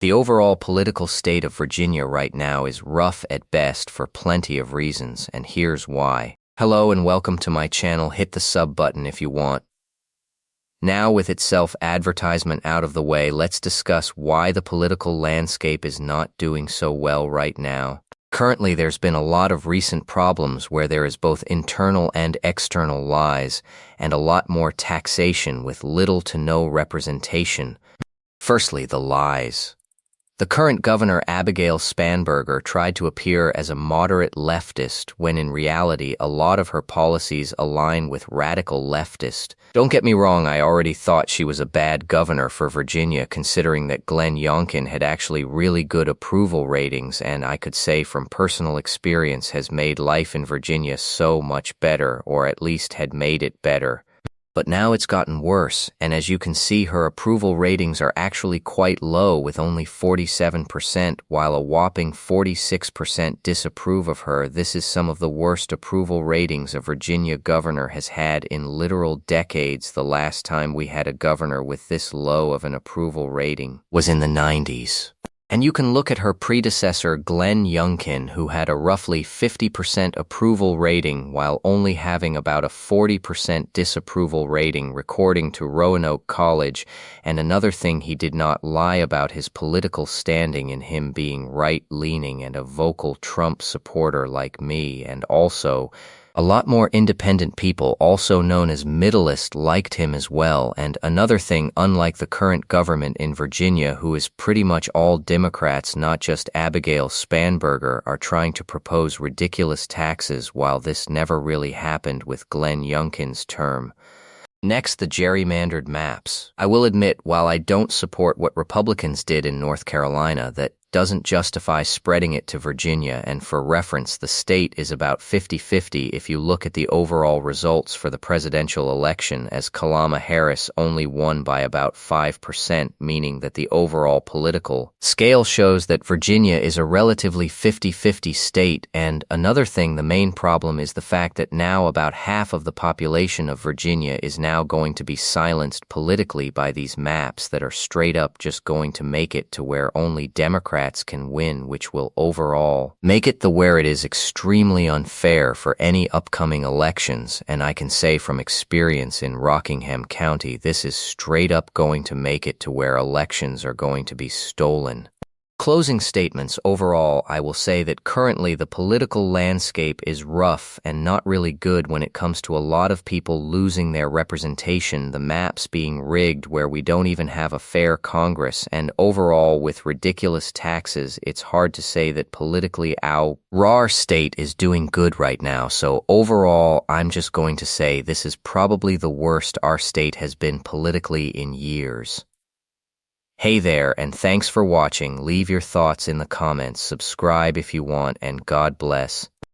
The overall political state of Virginia right now is rough at best for plenty of reasons, and here's why. Hello and welcome to my channel. Hit the sub button if you want. Now, with its self-advertisement out of the way, let's discuss why the political landscape is not doing so well right now. Currently, there's been a lot of recent problems where there is both internal and external lies, and a lot more taxation with little to no representation. Firstly, the lies. The current governor, Abigail Spanberger, tried to appear as a moderate leftist when in reality a lot of her policies align with radical leftist. Don't get me wrong, I already thought she was a bad governor for Virginia, considering that Glenn Youngkin had actually really good approval ratings, and I could say from personal experience has made life in Virginia so much better, or at least had made it better. But now it's gotten worse, and as you can see, her approval ratings are actually quite low, with only 47%, while a whopping 46% disapprove of her. This is some of the worst approval ratings a Virginia governor has had in literal decades. The last time we had a governor with this low of an approval rating was in the 90s. And you can look at her predecessor, Glenn Youngkin, who had a roughly 50% approval rating while only having about a 40% disapproval rating, according to Roanoke College. And another thing, he did not lie about his political standing in him being right-leaning and a vocal Trump supporter like me, and also a lot more independent people, also known as middleists, liked him as well. And another thing, unlike the current government in Virginia, who is pretty much all Democrats, not just Abigail Spanberger, are trying to propose ridiculous taxes, while this never really happened with Glenn Youngkin's term. Next, the gerrymandered maps. I will admit, while I don't support what Republicans did in North Carolina, that doesn't justify spreading it to Virginia, and for reference, the state is about 50-50 if you look at the overall results for the presidential election, as Kamala Harris only won by about 5%, meaning that the overall political scale shows that Virginia is a relatively 50-50 state. And another thing, the main problem is the fact that now about half of the population of Virginia is now going to be silenced politically by these maps that are straight up just going to make it to where only Democrats can win, which will overall make it the where it is extremely unfair for any upcoming elections. And I can say from experience in Rockingham County, this is straight up going to make it to where elections are going to be stolen. Closing statements. Overall, I will say that currently the political landscape is rough and not really good when it comes to a lot of people losing their representation, the maps being rigged where we don't even have a fair Congress, and overall with ridiculous taxes, it's hard to say that politically our state is doing good right now. So overall, I'm just going to say this is probably the worst our state has been politically in years. Hey there, and thanks for watching. Leave your thoughts in the comments, subscribe if you want, and God bless.